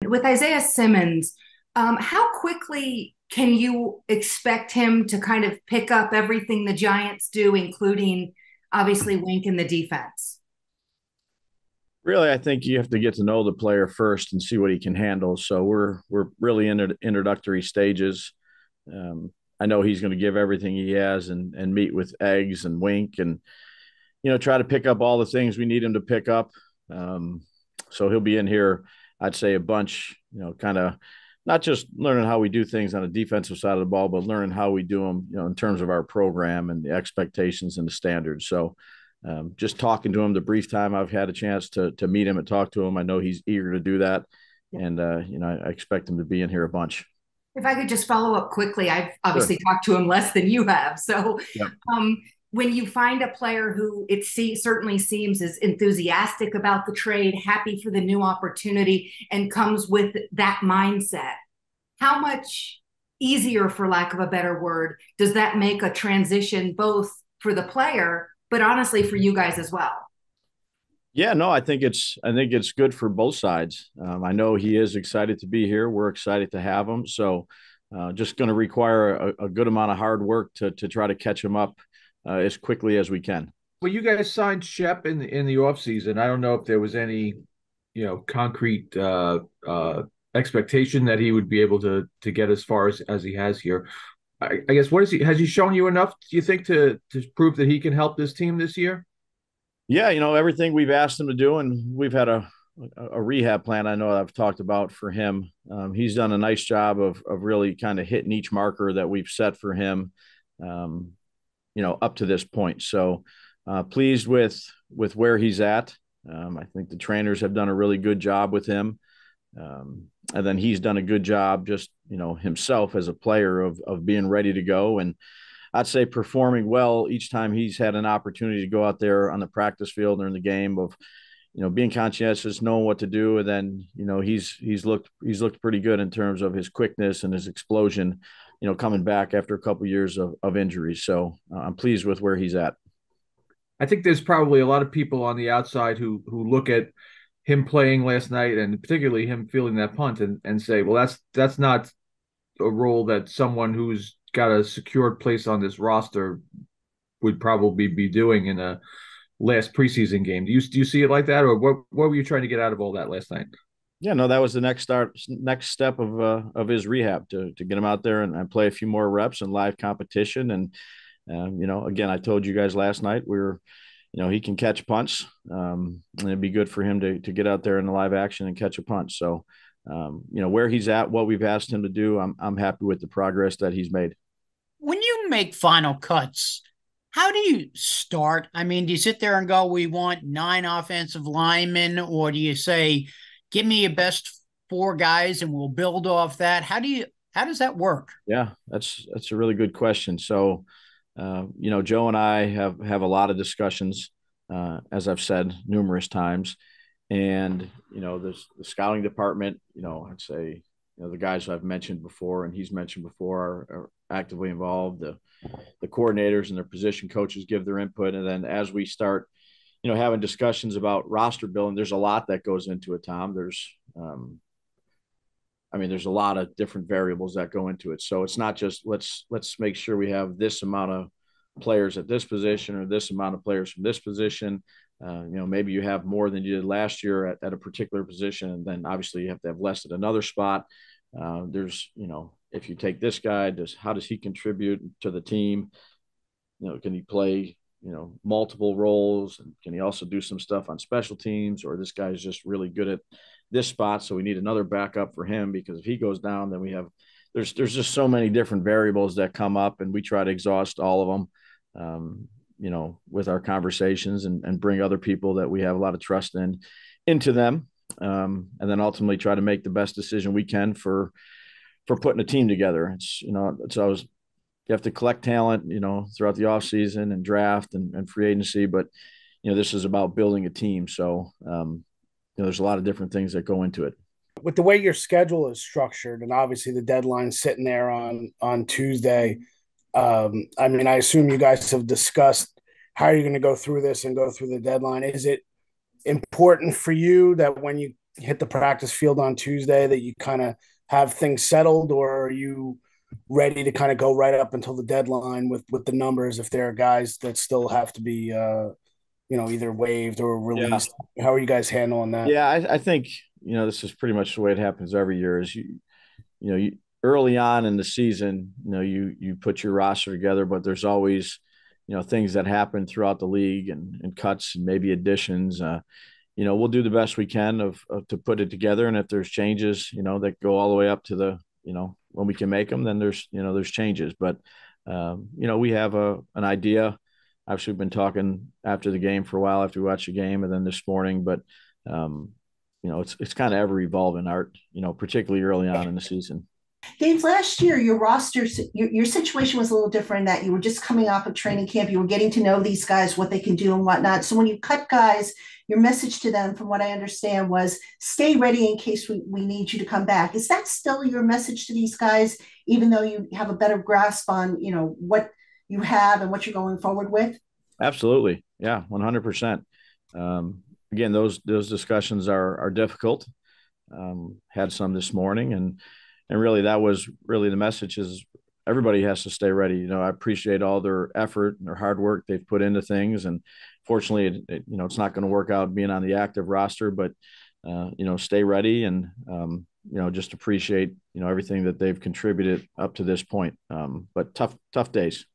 with Isaiah Simmons, how quickly can you expect him to kind of pick up everything the Giants do, including obviously Wink in the defense? Really, I think you have to get to know the player first and see what he can handle. So we're really in introductory stages. I know he's going to give everything he has and meet with Eggs and Wink and try to pick up all the things we need him to pick up. So he'll be in here, I'd say, a bunch. Kind of not just learning how we do things on the defensive side of the ball, but learning how we do them, in terms of our program and the expectations and the standards. So just talking to him the brief time I've had a chance to meet him and talk to him, I know he's eager to do that. And, I expect him to be in here a bunch. If I could just follow up quickly, I've Sure. obviously talked to him less than you have. So Yep. when you find a player who certainly seems as enthusiastic about the trade, happy for the new opportunity, and comes with that mindset, how much easier, for lack of a better word, does that make a transition both for the player, but honestly for you guys as well? Yeah, no, I think it's good for both sides. I know he is excited to be here. We're excited to have him. So just going to require a good amount of hard work to try to catch him up as quickly as we can. Well, you guys signed Shep in the offseason. I don't know if there was any, concrete expectation that he would be able to get as far as he has here. I guess has he shown you enough, do you think, to prove that he can help this team this year? Yeah, everything we've asked him to do, and we've had a rehab plan I know I've talked about for him. He's done a nice job of really kind of hitting each marker that we've set for him, up to this point. So pleased with where he's at. I think the trainers have done a really good job with him. And then he's done a good job just, himself as a player of being ready to go. And I'd say performing well each time he's had an opportunity to go out there on the practice field or in the game of, being conscientious, knowing what to do. And then, he's looked pretty good in terms of his quickness and his explosion, coming back after a couple of years of injuries. So I'm pleased with where he's at. I think there's probably a lot of people on the outside who look at him playing last night and particularly him fielding that punt and say, well, that's not a role that someone who's got a secured place on this roster would probably be doing in a last preseason game. Do you see it like that, or what were you trying to get out of all that last night? Yeah, no, that was the next step of his rehab to get him out there and play a few more reps and live competition. And again, I told you guys last night he can catch punts, and it'd be good for him to get out there in the live action and catch a punt. So, where he's at, what we've asked him to do, I'm happy with the progress that he's made. When you make final cuts, how do you start? I mean, do you sit there and go, we want 9 offensive linemen, or do you say, give me your best 4 guys and we'll build off that? How does that work? Yeah, that's a really good question. So, Joe and I have a lot of discussions, as I've said numerous times, and the scouting department, I'd say, the guys I've mentioned before and he's mentioned before are actively involved. The coordinators and their position coaches give their input, and then as we start, having discussions about roster building, there's a lot that goes into it, Tom. There's a lot of different variables that go into it. So it's not just let's make sure we have this amount of players at this position or this amount of players from this position. Maybe you have more than you did last year at a particular position, and then obviously you have to have less at another spot. If you take this guy, how does he contribute to the team? Can he play, multiple roles? And can he also do some stuff on special teams? Or this guy's just really good at this spot, so we need another backup for him, because if he goes down, then there's just so many different variables that come up, and we try to exhaust all of them, with our conversations and bring other people that we have a lot of trust into them. And then ultimately try to make the best decision we can for putting a team together. It's always, you have to collect talent, throughout the off season and draft and free agency, but this is about building a team. So, there's a lot of different things that go into it. With the way your schedule is structured, and obviously the deadline's sitting there on Tuesday, I assume you guys have discussed how you're going to go through this and go through the deadline. Is it important for you that when you hit the practice field on Tuesday that you kind of have things settled, or are you ready to kind of go right up until the deadline with the numbers if there are guys that still have to be either waived or released? Yeah. How are you guys handling that? Yeah, I think this is pretty much the way it happens every year. Is you early on in the season, you put your roster together, but there's always things that happen throughout the league and cuts and maybe additions. We'll do the best we can of to put it together, and if there's changes that go all the way up to the when we can make them, then there's changes. But we have an idea. Obviously, we've been talking after the game for a while, after we watched the game, and then this morning. But it's kind of ever evolving, Art. Particularly early on in the season. Dave, last year your roster, your situation was a little different in that you were just coming off of training camp. You were getting to know these guys, what they can do and whatnot. So when you cut guys, your message to them, from what I understand, was stay ready in case we need you to come back. Is that still your message to these guys, even though you have a better grasp on what you have and what you're going forward with? Absolutely. Yeah, 100%. Again, those discussions are difficult. Had some this morning, and really that was really the message is everybody has to stay ready. I appreciate all their effort and their hard work they've put into things. And fortunately, it's not going to work out being on the active roster, but, stay ready and, just appreciate, everything that they've contributed up to this point. But tough days.